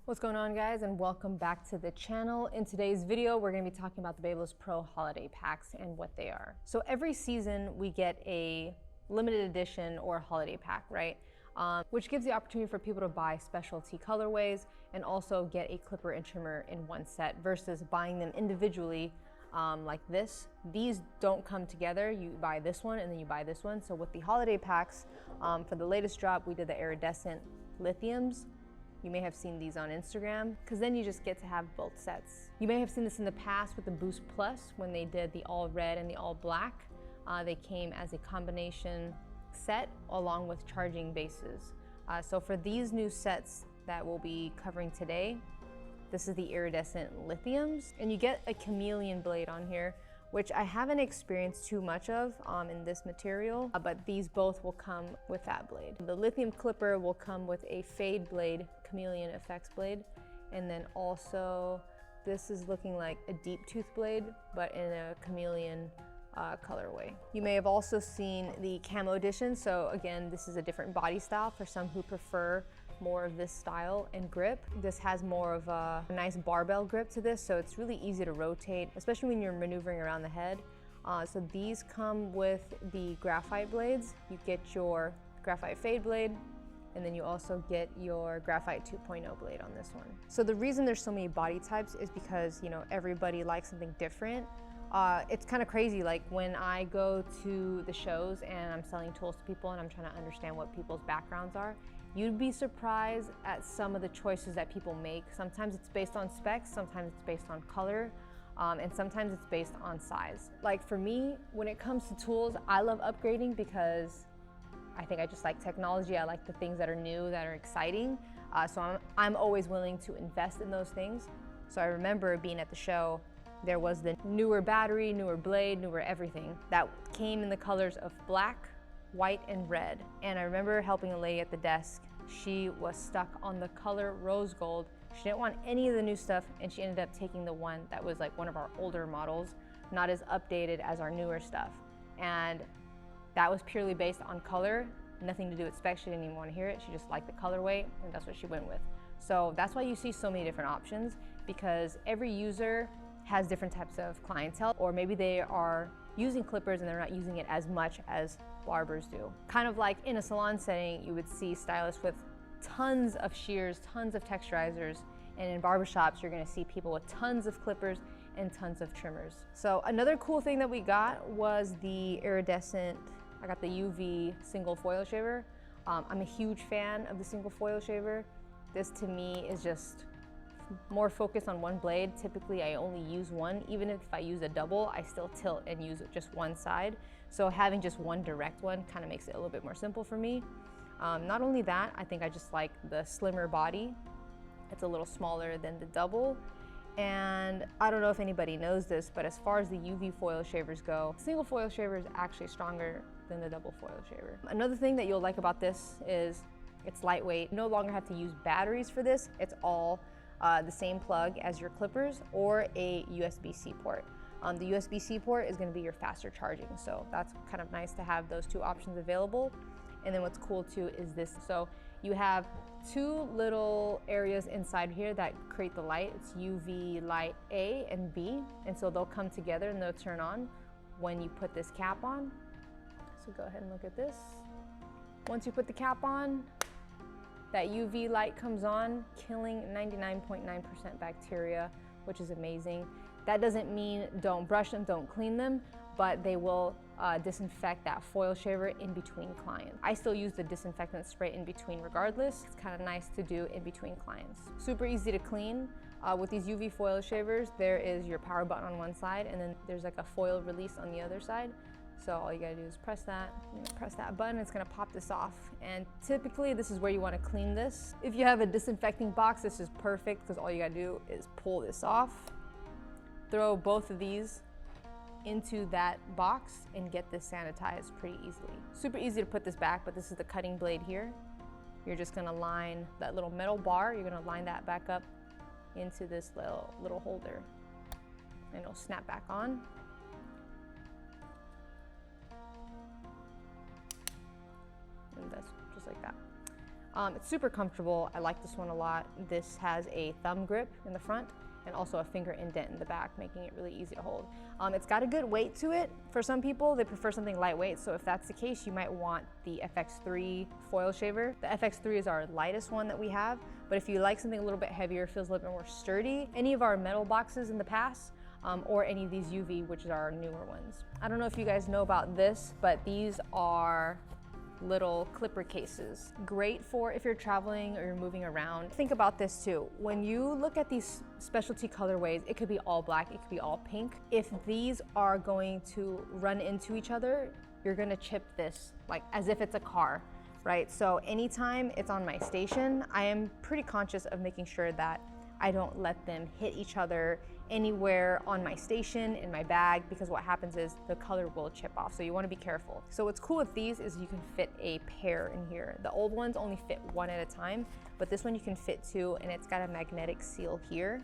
What's going on, guys, and welcome back to the channel. In today's video, we're going to be talking about the BaByliss Pro holiday packs and what they are. So every season we get a limited edition or holiday pack, right? Which gives the opportunity for people to buy specialty colorways and also get a clipper and trimmer in one set versus buying them individually like this. These don't come together. You buy this one and then you buy this one. So with the holiday packs, for the latest drop, we did the Iridescent Lithiums. You may have seen these on Instagram, because then you just get to have both sets. You may have seen this in the past with the Boost Plus when they did the all red and the all black. They came as a combination set along with charging bases. So for these new sets that we'll be covering today, this is the Iridescent Lithiums, and you get a chameleon blade on here, which I haven't experienced too much of in this material, but these both will come with that blade. The lithium clipper will come with a fade blade, chameleon FX blade, and then also this is looking like a deep tooth blade, but in a chameleon colorway. You may have also seen the Camo edition. So again, this is a different body style for some who prefer more of this style and grip. This has more of a nice barbell grip to this, so it's really easy to rotate, especially when you're maneuvering around the head. So these come with the graphite blades. You get your graphite fade blade, and then you also get your graphite 2.0 blade on this one. So the reason there's so many body types is because, you know, everybody likes something different. It's kind of crazy, like when I go to the shows and I'm selling tools to people and I'm trying to understand what people's backgrounds are, you'd be surprised at some of the choices that people make. Sometimes it's based on specs, sometimes it's based on color, and sometimes it's based on size. Like for me, when it comes to tools, I love upgrading because I think I just like technology. I like the things that are new, that are exciting. So I'm always willing to invest in those things. So I remember being at the show, there was the newer battery, newer blade, newer everything that came in the colors of black, white, and red. And I remember helping a lady at the desk. She was stuck on the color rose gold. She didn't want any of the new stuff, and she ended up taking the one that was like one of our older models, not as updated as our newer stuff. And that was purely based on color, nothing to do with specs. She didn't even want to hear it. She just liked the colorway, and that's what she went with. So that's why you see so many different options, because every user has different types of clientele, or maybe they are using clippers and they're not using it as much as barbers do. Kind of like in a salon setting, you would see stylists with tons of shears, tons of texturizers, and in barbershops, you're gonna see people with tons of clippers and tons of trimmers. So another cool thing that we got was the iridescent, I got the UV single foil shaver. I'm a huge fan of the single foil shaver. This to me is just more focused on one blade. Typically I only use one. Even if I use a double, I still tilt and use just one side. So having just one direct one kind of makes it a little bit more simple for me. Not only that, I think I just like the slimmer body. It's a little smaller than the double. And I don't know if anybody knows this, but as far as the UV foil shavers go, single foil shaver is actually stronger than the double foil shaver. Another thing that you'll like about this is it's lightweight. You no longer have to use batteries for this. It's all the same plug as your clippers or a USB-C port. The USB-C port is going to be your faster charging, so that's kind of nice to have those two options available. And then what's cool too is this. So you have two little areas inside here that create the light. It's UV light A and B, and so they'll come together and they'll turn on when you put this cap on. So go ahead and look at this. Once you put the cap on, that UV light comes on, killing 99.9% bacteria, which is amazing. That doesn't mean don't brush them, don't clean them, but they will disinfect that foil shaver in between clients. I still use the disinfectant spray in between regardless. It's kind of nice to do in between clients. Super easy to clean. With these UV foil shavers, there is your power button on one side, and then there's like a foil release on the other side. So all you gotta do is press that button, it's gonna pop this off. And typically this is where you wanna clean this. If you have a disinfecting box, this is perfect because all you gotta do is pull this off, throw both of these into that box and get this sanitized pretty easily. Super easy to put this back, but this is the cutting blade here. You're just gonna line that little metal bar, you're gonna line that back up into this little holder, and it'll snap back on. And that's just like that. It's super comfortable. I like this one a lot. This has a thumb grip in the front and also a finger indent in the back, making it really easy to hold. It's got a good weight to it. For some people, they prefer something lightweight, so if that's the case, you might want the FX3 foil shaver. The FX3 is our lightest one that we have, but if you like something a little bit heavier, feels a little bit more sturdy, any of our metal boxes in the past, or any of these UV, which are our newer ones. I don't know if you guys know about this, but these are little clipper cases. Great for if you're traveling or you're moving around. Think about this too. When you look at these specialty colorways, it could be all black, it could be all pink. If these are going to run into each other, you're gonna chip this like as if it's a car, right? So anytime it's on my station, I am pretty conscious of making sure that I don't let them hit each other anywhere on my station, in my bag, because what happens is the color will chip off, so you want to be careful. So what's cool with these is you can fit a pair in here. The old ones only fit one at a time, but this one you can fit two, and it's got a magnetic seal here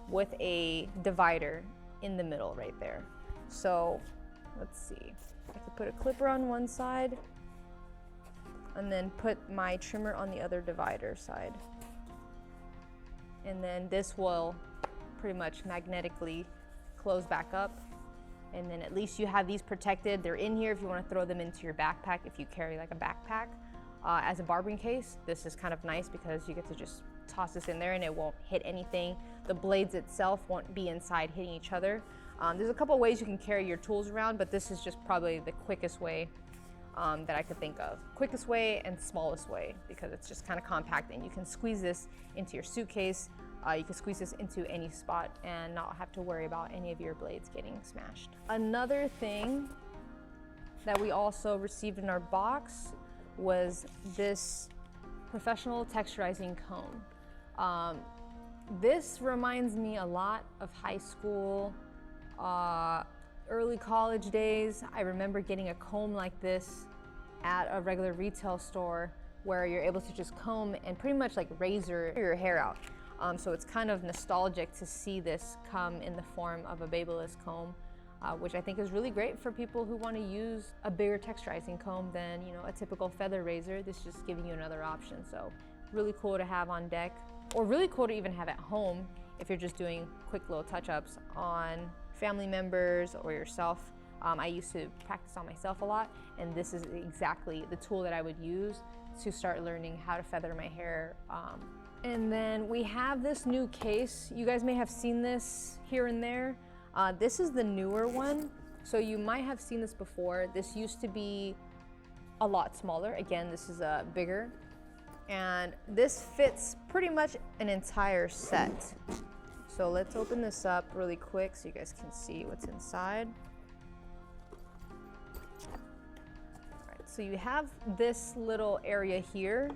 with a divider in the middle right there. So let's see, I could put a clipper on one side and then put my trimmer on the other divider side. And then this will pretty much magnetically close back up. And then at least you have these protected. They're in here if you want to throw them into your backpack if you carry like a backpack. As a barbering case, this is kind of nice because you get to just toss this in there and it won't hit anything. The blades itself won't be inside hitting each other. There's a couple ways you can carry your tools around, but this is just probably the quickest way that I could think of. Quickest way and smallest way, because it's just kind of compact and you can squeeze this into your suitcase. You can squeeze this into any spot and not have to worry about any of your blades getting smashed. Another thing that we also received in our box was this professional texturizing comb. This reminds me a lot of high school, early college days. I remember getting a comb like this at a regular retail store where you're able to just comb and pretty much like razor your hair out. So it's kind of nostalgic to see this come in the form of a BaByliss comb, which I think is really great for people who want to use a bigger texturizing comb than, you know, a typical feather razor. This is just giving you another option. So really cool to have on deck, or really cool to even have at home if you're just doing quick little touch-ups on family members or yourself. I used to practice on myself a lot, and this is exactly the tool that I would use to start learning how to feather my hair. And then we have this new case. You guys may have seen this here and there. This is the newer one. So you might have seen this before. This used to be a lot smaller. Again, this is bigger. And this fits pretty much an entire set. So let's open this up really quick so you guys can see what's inside. All right, so you have this little area here.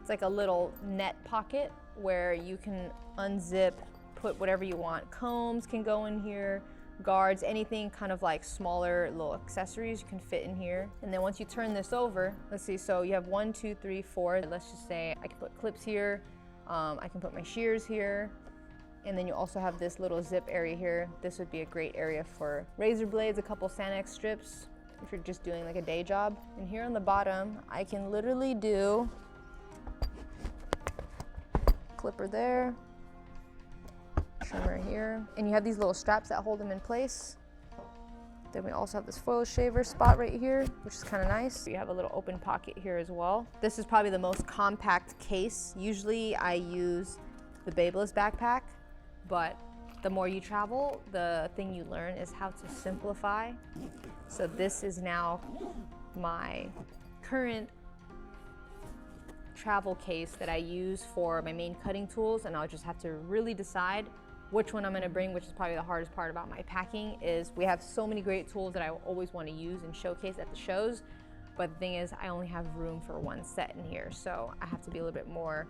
It's like a little net pocket where you can unzip, put whatever you want. Combs can go in here, guards, anything kind of like smaller little accessories you can fit in here. And then once you turn this over, let's see, so you have 1, 2, 3, 4. Let's just say I can put clips here. I can put my shears here. And then you also have this little zip area here. This would be a great area for razor blades, a couple Sanex strips, if you're just doing like a day job. And here on the bottom, I can literally do clipper there, trimmer here, and you have these little straps that hold them in place. Then we also have this foil shaver spot right here, which is kind of nice. You have a little open pocket here as well. This is probably the most compact case. Usually I use the BaByliss backpack, but the more you travel, the thing you learn is how to simplify. So this is now my current travel case that I use for my main cutting tools, and I'll just have to really decide which one I'm going to bring, which is probably the hardest part about my packing. Is we have so many great tools that I always want to use and showcase at the shows, but the thing is I only have room for one set in here, so I have to be a little bit more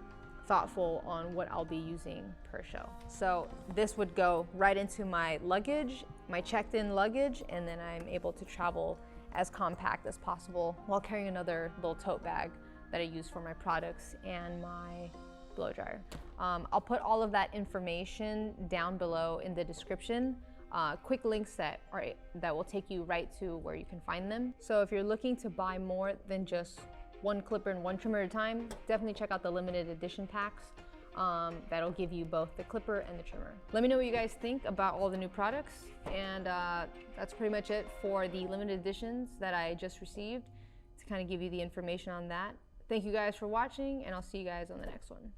thoughtful on what I'll be using per show. So this would go right into my luggage, my checked-in luggage, and then I'm able to travel as compact as possible while carrying another little tote bag that I use for my products and my blow dryer. I'll put all of that information down below in the description. Quick links that will take you right to where you can find them. So if you're looking to buy more than just one clipper and one trimmer at a time, definitely check out the limited edition packs. That'll give you both the clipper and the trimmer. Let me know what you guys think about all the new products, and that's pretty much it for the limited editions that I just received, to kind of give you the information on that. Thank you guys for watching, and I'll see you guys on the next one.